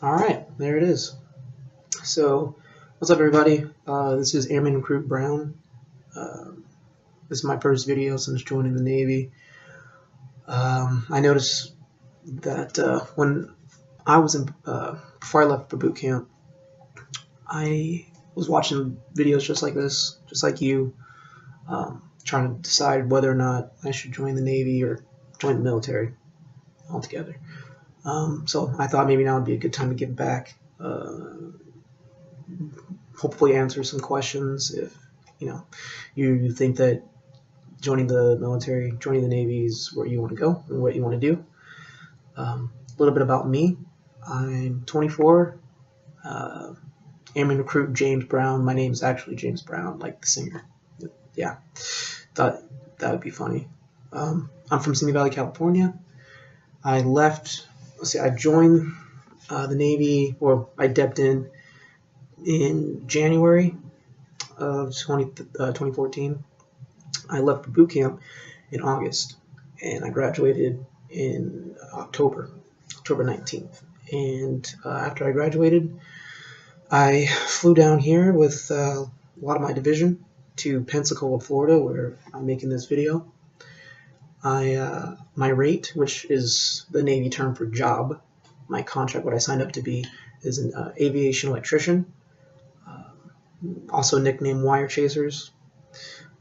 All right, there it is. So, what's up, everybody? This is Airmen Recruit Brown. This is my first video since joining the Navy. I noticed that when I was before I left for boot camp, I was watching videos just like this, just like you, trying to decide whether or not I should join the Navy or join the military altogether. So I thought maybe now would be a good time to give back. Hopefully answer some questions if you think that joining the military, joining the Navy is where you want to go and what you want to do. A little bit about me. I'm 24. Airmen Recruit James Brown. My name is actually James Brown, like the singer. Yeah, thought that would be funny. I'm from Simi Valley, California. I left. Let's see. I joined the Navy, or I dipped in January of 2014. I left for boot camp in August, and I graduated in October 19th. And after I graduated, I flew down here with a lot of my division to Pensacola, Florida, where I'm making this video. My rate, which is the Navy term for job, my contract, what I signed up to be, is an aviation electrician, also nicknamed Wire Chasers.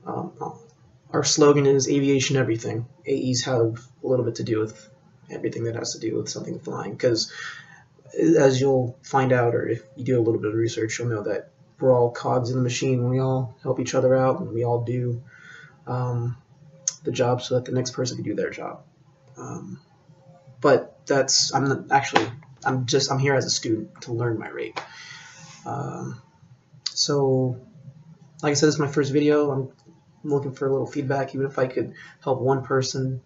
Our slogan is aviation everything. AEs have a little bit to do with everything that has to do with something flying, because as you'll find out, or if you do a little bit of research, you'll know that we're all cogs in the machine. We all help each other out, and we all do the job so that the next person can do their job. But that's, I'm here as a student to learn my rate. So like I said, this is my first video. I'm looking for a little feedback. Even if I could help one person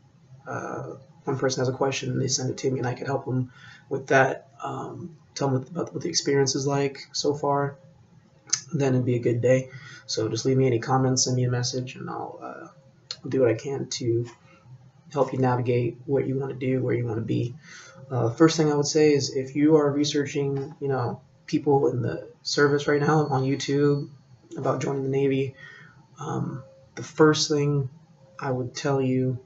has a question and they send it to me and I could help them with that, tell them about what the experience is like so far, then it'd be a good day. So just leave me any comments, send me a message, and I'll do what I can to help you navigate what you want to do, where you want to be. First thing I would say is, if you are researching, people in the service right now on YouTube about joining the Navy, the first thing I would tell you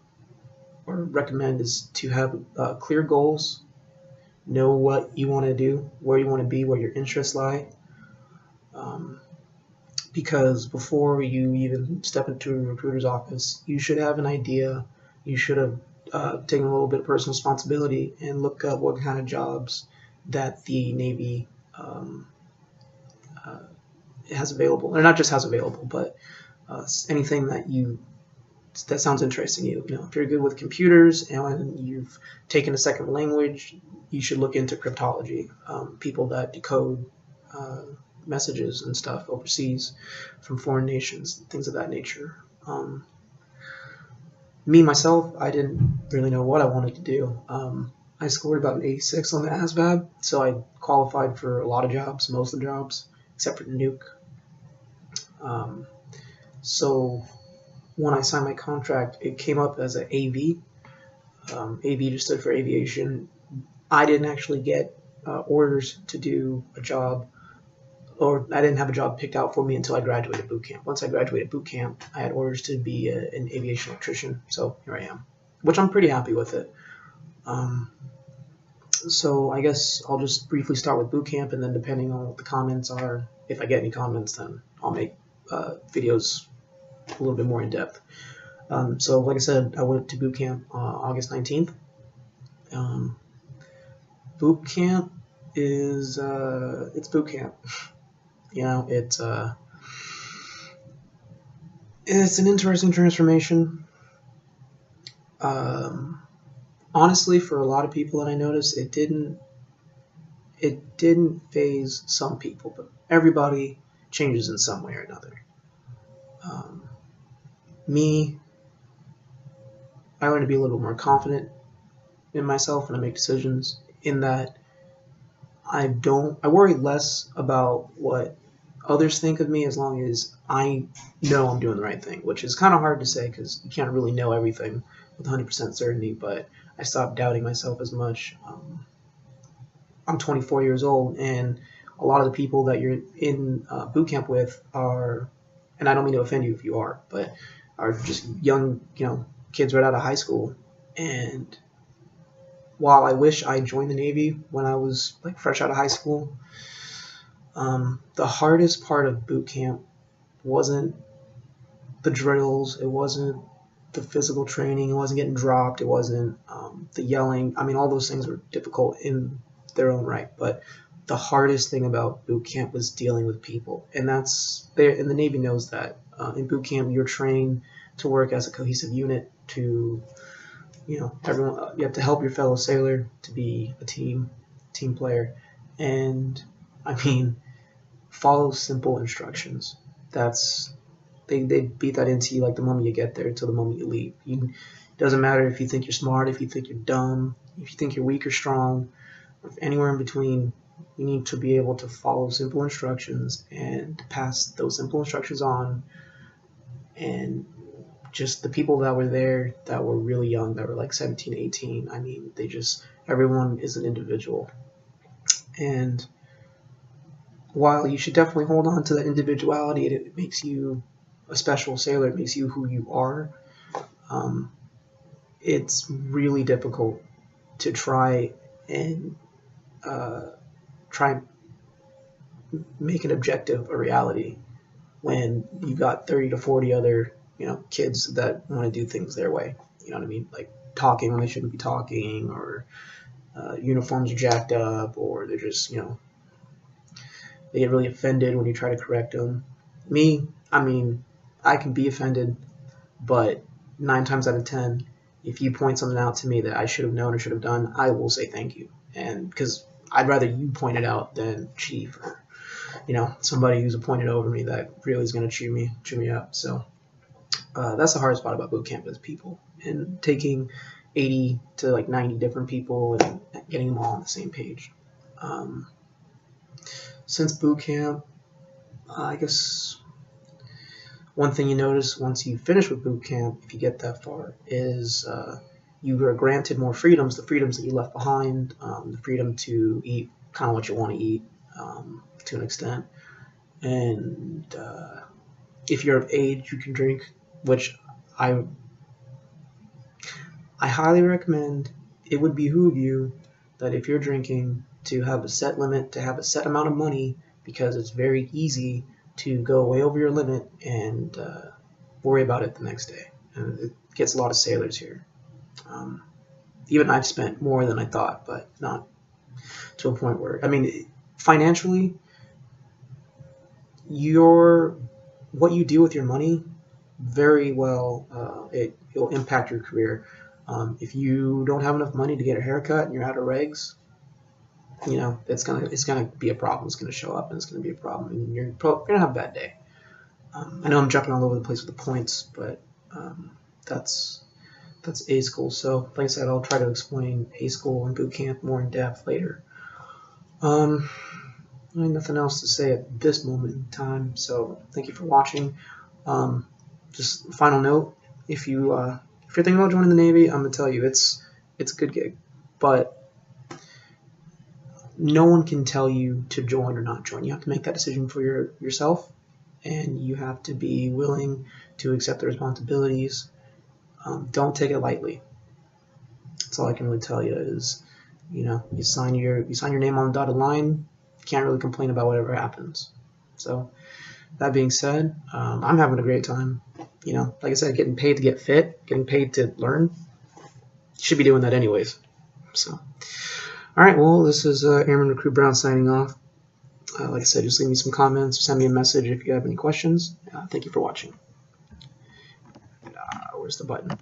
or recommend is to have clear goals, know what you want to do, where you want to be, where your interests lie. Because before you even step into a recruiter's office, you should have an idea. You should have taken a little bit of personal responsibility and look up what kind of jobs that the Navy has available, or not just has available, but anything that sounds interesting to you. If you're good with computers and you've taken a second language, you should look into cryptology. People that decode messages and stuff overseas from foreign nations, things of that nature. Me, myself, I didn't really know what I wanted to do. I scored about an 86 on the ASVAB, so I qualified for a lot of jobs, most of the jobs, except for Nuke. So when I signed my contract, it came up as an AV. AV just stood for aviation. I didn't actually get orders to do a job, or I didn't have a job picked out for me until I graduated boot camp. Once I graduated boot camp, I had orders to be an aviation electrician, so here I am, which I'm pretty happy with it. So I guess I'll just briefly start with boot camp, and then depending on what the comments are, if I get any comments, then I'll make videos a little bit more in depth. So like I said, I went to boot camp August 19th. Boot camp is it's boot camp. It's an interesting transformation. Honestly, for a lot of people that I noticed, it didn't phase some people, but everybody changes in some way or another. Me, I learned to be a little bit more confident in myself when I make decisions, in that I worry less about what others think of me, as long as I know I'm doing the right thing, which is kind of hard to say because you can't really know everything with 100% certainty, but I stopped doubting myself as much. I'm 24 years old, and a lot of the people that you're in boot camp with are, and I don't mean to offend you if you are, but are just young, kids right out of high school. And while I wish I joined the Navy when I was like fresh out of high school, the hardest part of boot camp wasn't the drills, it wasn't the physical training, it wasn't getting dropped, it wasn't the yelling. I mean, all those things were difficult in their own right, but the hardest thing about boot camp was dealing with people, and that's there. And the Navy knows that. In boot camp, you're trained to work as a cohesive unit. To everyone, you have to help your fellow sailor, to be a team player, and I mean, follow simple instructions. That's they beat that into you like the moment you get there till the moment you leave. It doesn't matter if you think you're smart, if you think you're dumb, if you think you're weak or strong, or anywhere in between. You need to be able to follow simple instructions and pass those simple instructions on. And just the people that were there that were really young, that were like 17, 18, I mean, everyone is an individual. And while you should definitely hold on to that individuality, it makes you a special sailor, it makes you who you are, it's really difficult to try and make an objective a reality when you've got 30 to 40 other kids that want to do things their way. You know what I mean? Like talking when they shouldn't be talking, or uniforms are jacked up, or they're just they get really offended when you try to correct them. Me, I mean, I can be offended, but 9 times out of 10, if you point something out to me that I should have known or should have done, I will say thank you. And because I'd rather you point it out than chief or somebody who's appointed over me that really is going to chew me up. So that's the hardest part about boot camp, is people, and taking 80 to like 90 different people and getting them all on the same page. Since boot camp, I guess one thing you notice once you finish with boot camp, if you get that far, is you are granted more freedoms, the freedoms that you left behind, the freedom to eat kind of what you want to eat to an extent. And if you're of age, you can drink, which I highly recommend. It would behoove you that if you're drinking, to have a set limit, to have a set amount of money, because it's very easy to go way over your limit and worry about it the next day. And it gets a lot of sailors here. Even I've spent more than I thought, but not to a point where, I mean, financially, what you do with your money very well, it'll impact your career. If you don't have enough money to get a haircut and you're out of regs, it's gonna be a problem. It's gonna show up, and it's gonna be a problem, and you're gonna have a bad day. I know I'm jumping all over the place with the points, but that's A school. So, like I said, I'll try to explain A school and boot camp more in depth later. I have nothing else to say at this moment in time. So, thank you for watching. Just final note: if you're thinking about joining the Navy, I'm gonna tell you it's a good gig, but no one can tell you to join or not join. You have to make that decision for yourself, and you have to be willing to accept the responsibilities. Don't take it lightly. That's all I can really tell you is, you sign your name on the dotted line. You can't really complain about whatever happens. So, that being said, I'm having a great time. Like I said, getting paid to get fit, getting paid to learn. You should be doing that anyways. So. All right, well, this is Airmen Recruit Brown signing off. Like I said, just leave me some comments, send me a message if you have any questions. Thank you for watching. Where's the button?